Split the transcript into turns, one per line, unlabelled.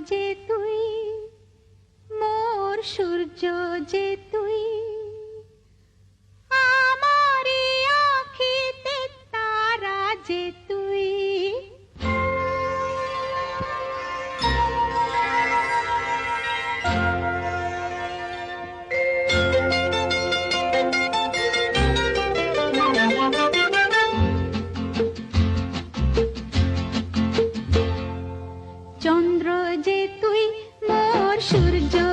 যে তুই, মোর সূর্য যে তুই, আমারি আঁখিতে তারা যে তুই। চন্দ্র যে তুই, মোর সূর্য